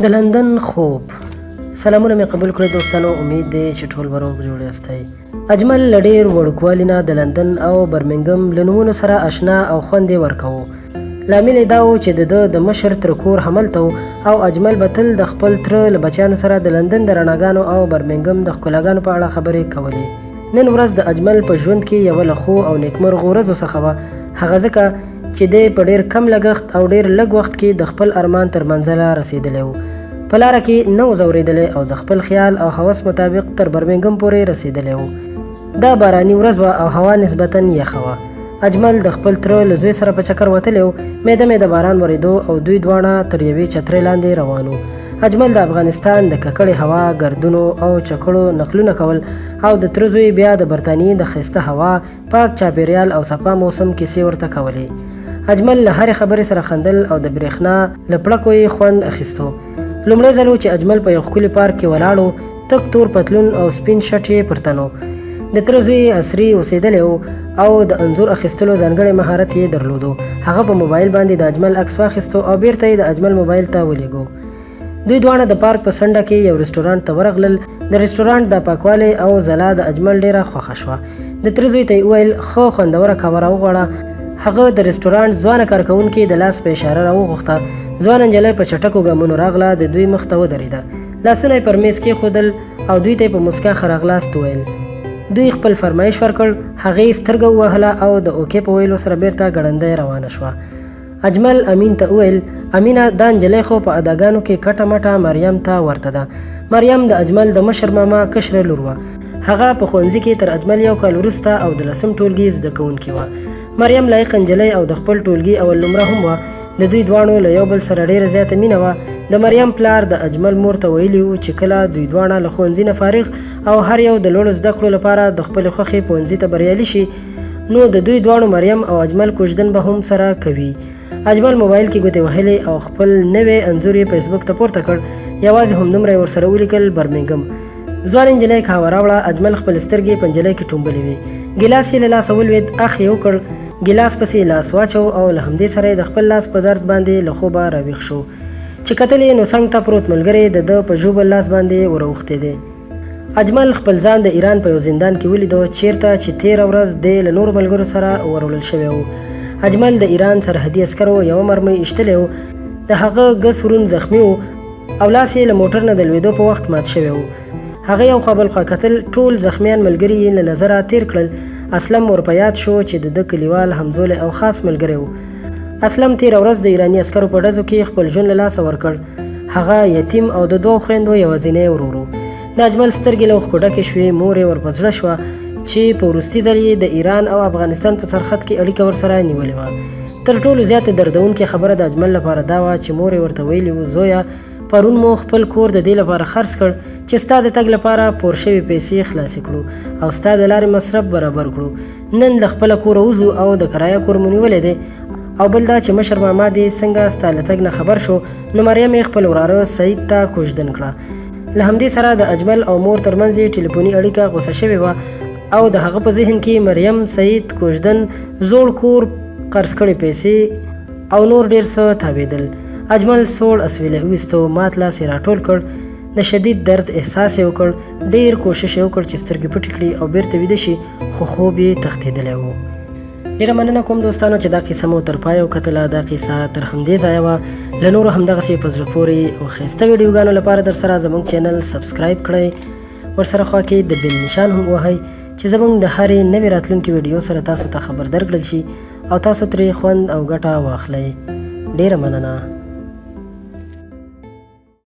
د لندن خوب. سلامونه مې قبول کړئ دوستانو، امید دی چې ټول به روغ جوړ یاستئ. اجمل له ډېر وړوکوالي نه د لندن او برمنګم له نومونو سره اشنا او خوند یې ورکوو. لامل یې دا و چې د مشر تر کور هملته او اجمل به تل د خپل تره له بچیانو سره د لندن د رڼاګانو او برمنګم د ښکلاګانو په اړه خبرې کولې. نن ورځ د اجمل په ژوند کې یوه له ښو او نیکمرغو ورځو څخه وه، هغه ځکه چې دی په ډېر کم لګښت او ډېر لږ وخت کې د خپل ارمان تر منزله رسېدلی و. په لاره کې نه و ځورېدلی او د خپل خیال او هوس مطابق تر برمنګم پورې رسېدلی و. دا باراني ورځ وه او هوا نسبتاً یخه وه. اجمل د خپل تره له زوی سره په چکر وتلی و. میده میده باران ورېدو او دوی دواړه تر یوې چترۍ لاندې روان و. اجمل د افغانستان د ککړې هوا، ګردونو او چکړو نقلونه کول او د تره زوی بیا د برطانیې د ښایسته هوا، پاک چاپېریال او صفا موسم کیسې ورته کولې. اجمل له هرې خبرې سره خندل او د برېښنا له پړکو یې خوند اخیستو. لومړی ځل و چې اجمل په یو ښکلي پارک کې ولاړ و. تک تور پتلون او سپین شرټ یې پر تن و. د تره زوی عصري اوسېدلی و او د انځور اخیستلو ځانګړی مهارت یې درلودو. هغه په موبایل باندې د اجمل عکس واخیستو او بیرته یې د اجمل موبایل ته ولېږو. دوی دواړه د پارک په څنډه کې یو رستورانت ته ورغلل. د رستورانت د پاکوالی او ځلا د اجمل ډېره خوښه شوه. د تره زوی ته یې وویل ښه خوندوره کبه راوغواړه. هغه د رستورانت ځوانه کارکوونکې د لاس په اشاره راوغوښته. ځوانه نجلۍ په چټکو ګامونو راغله، د دوی مخ ته ودرېده. لاسونه یې پر میز کېښودل او دوی ته یې په موسکا ښه راغلاست وویل. دوی خپل فرمایش ورکړ. هغې سترګه ووهله او د اوکې په ویلو سره بیرته ګړندۍ روانه شوه. اجمل امین ته وویل امینه دا نجلۍ خو په اداګانو کې کټه مټه مریم ته ورته ده. مریم د اجمل د مشر ماما کشره لور وه. هغه په ښوونځي کې تر اجمل یو کال وروسته او د 10م ټولګي زده کوونکې وه. مریم لایقه نجلۍ او د خپل ټولګي اول نمره هم وه. د دوی دواړو له یو بل سره ډېره زیاته مینه وه. د مریم پلار د اجمل مور ته ویلي وو چې کله دوی دواړه له ښوونځي نه فارغ او هر یو د لوړو زده کړو لپاره د خپلې خوښې ښوونځي ته بریالي شي، نو د دوی دواړو مریم او اجمل کوژدن به هم سره کوي. اجمل موبایل کې ګوتې وهلې او خپل نوی انځور یې فیسبوک ته پورته کړ. یوازې همدومره یې ورسره ولیکل برمنګم. ځوانه نجلۍ قهوه راوړه. اجمل خپل سترګې په نجلۍ کې ټومبلې وې. ګیلاس یې له لاسه ولوېد. اخ یې وکړ. ګیلاس پسې لاس واچو او له همدې سره یې د خپل لاس په درد باندې له خوبه راویښ شو. چې کتل یې نو څنګ ته پروت ملګری د ده په ژوبل لاس باندې وراوښتی دی. اجمل خپل ځان د ایران په یو زندان کې ولیدو، چیرته چې تېره ورځ دی له نورو ملګرو سره ورولل شوی و. اجمل د ایران سرحدي عسکرو یوه مرمۍ ایشتلی و. د هغه ګس ورون زخمي و او لاس یې له موټر نه د لوېدو په وخت مات شوی و. هغه یو خوا بل خوا کتل. ټول زخمیان ملګري یې له نظره تېر کړل. اسلم ورپه یاد شو چې د ده کلیوال، همزولی او خاص ملګری و. اسلم تېره ورځ د ایراني عسکرو په ډزو کې خپل ژوند له لاسه ورکړ. هغه یتیم او د دوو خویندو یوازینی ورور و. د اجمل سترګې له اوښکو ډکې شوې. مور یې ورپه زړه شوه چې په وروستي ځل یې د ایران او افغانستان په سرحد کې اړیکه ورسره نیولې وه. تر ټولو زیاته دردونکې خبره د اجمل لپاره دا وه چې مور یې ورته ویلي و زویه پرون مو خپل کور د دې لپاره خرڅ کړ چې ستا د تګ لپاره پور شوي پیسې خلاصې کړو او ستا د لارې مصرف برابر کړو. نن له خپله کوره وځو او د کرایه کور مو نیولی دی. او بل دا چې مشر ماما دې څنګه ستا له تګ نه خبر شو، نو مریم یې خپل وراره سعید ته کوژدن کړه. له همدې سره د اجمل او مور ترمنځ یې ټلیفوني اړیکه غوسه شوې وه او د هغه په ذهن کې مریم، سعید، کوژدن، زوړ کور، قرض کړې پیسې او نور ډېر څه تاوېدل. اجمل سوړ اسویلی وویستو. مات لاس یې راټول کړ. د شدید درد احساس یې وکړ. ډېر کوشش یې وکړ چې سترګې پټې کړي او بیرته ویده شي، خو خوب یې تښتېدلی و. ډېره مننه کوم دوستانو چې دا کیسه مو تر پایه وکتله. دا کیسه تر همدې ځایه وه. له نورو همدغسې په زړه پورې او ښایسته ویډیوګانو لپاره در سره زموږ چینل سبسکرایب کړئ. ورسره خوا کې د بیل نشان هم ووهئ چې زموږ د هرې نوې راتلونکې ویډیو سره تاسو ته خبر درکړل شي او تاسو ترې خوند او ګټه واخلئ. ډېره مننه.